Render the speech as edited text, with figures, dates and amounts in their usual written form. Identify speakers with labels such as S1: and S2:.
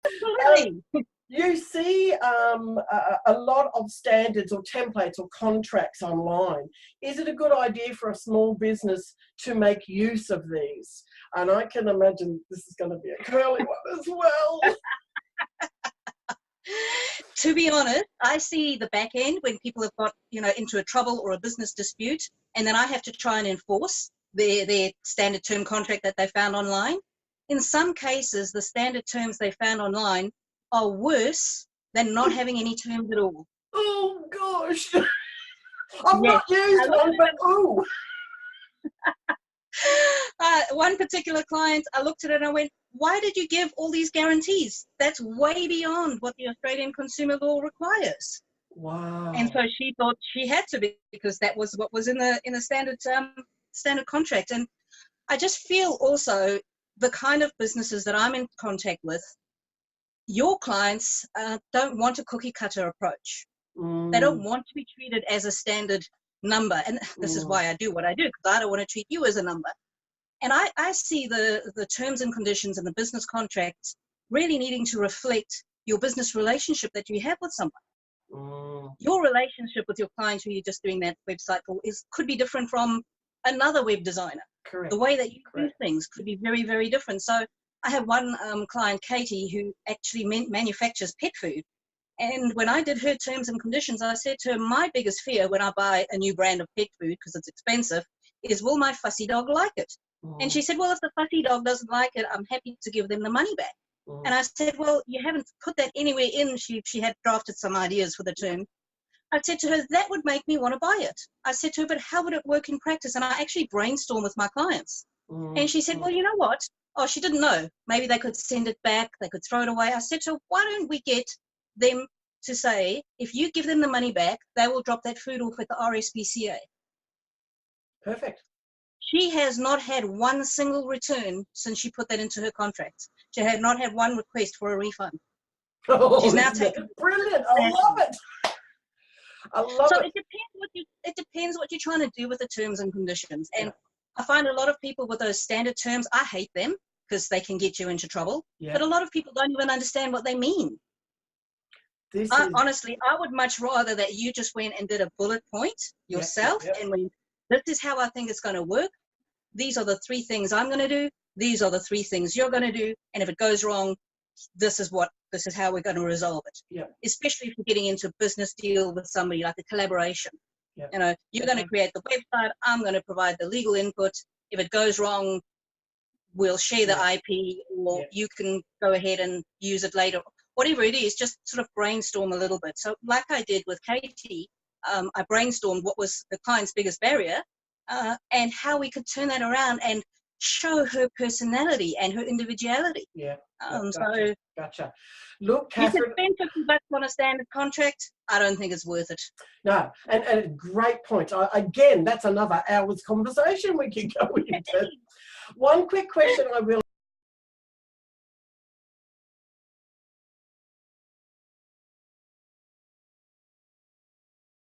S1: Absolutely.
S2: You see a lot of standards or templates or contracts online. Is it a good idea for a small business to make use of these? And I can imagine this is going to be a curly one as well.
S1: To be honest, I see the back end when people have got, into a trouble or a business dispute, and then I have to try and enforce their standard term contract that they found online. In some cases, the standard terms they found online are worse than not having any terms at all.
S2: Oh, gosh. I've not used one, but ooh.
S1: One particular client, I looked at it and I went, why did you give all these guarantees? That's way beyond what the Australian consumer law requires.
S2: Wow.
S1: And so she thought she had to be, because that was what was in the standard contract. And I just feel also the kind of businesses that I'm in contact with, your clients don't want a cookie cutter approach. They don't want to be treated as a standard number. And this is why I do what I do, because I don't want to treat you as a number. And I see the terms and conditions and the business contracts really needing to reflect your business relationship that you have with someone. Your relationship with your client who you're just doing that website for could be different from another web designer.
S2: Correct.
S1: The way that you do things could be very, very different. So I have one client, Katie, who actually manufactures pet food. And when I did her terms and conditions, I said to her, my biggest fear when I buy a new brand of pet food, because it's expensive, is will my fussy dog like it? And she said, well, if the fussy dog doesn't like it, I'm happy to give them the money back. And I said, well, you haven't put that anywhere in. She had drafted some ideas for the term. I said to her, that would make me want to buy it. I said to her, but how would it work in practice? And I actually brainstormed with my clients. And she said, well, you know what? Oh, she didn't know. Maybe they could send it back. They could throw it away. I said to her, why don't we get them to say, if you give them the money back, they will drop that food off at the RSPCA.
S2: Perfect.
S1: She has not had one single return since she put that into her contract. She had not had one request for a refund.
S2: Oh,
S1: she's now taken.
S2: Brilliant! I love it. I love it.
S1: So it depends what you're trying to do with the terms and conditions. And I find a lot of people with those standard terms, I hate them because they can get you into trouble. But a lot of people don't even understand what they mean. Honestly, I would much rather that you just went and did a bullet point yourself and went, this is how I think it's going to work. These are the 3 things I'm going to do. These are the 3 things you're going to do. And if it goes wrong, this is how we're going to resolve it.
S2: Yeah.
S1: Especially if you're getting into a business deal with somebody, like a collaboration. Yeah. You're going to create the website. I'm going to provide the legal input. If it goes wrong, we'll share the IP, or you can go ahead and use it later. Whatever it is, just sort of brainstorm a little bit. So like I did with Katie, I brainstormed what was the client's biggest barrier and how we could turn that around and show her personality and her individuality.
S2: Gotcha. Look, Cathryn,
S1: you can spend $50 on a standard contract. I don't think it's worth it.
S2: No, and great point. Again, that's another hour's conversation we could go into. One quick question I will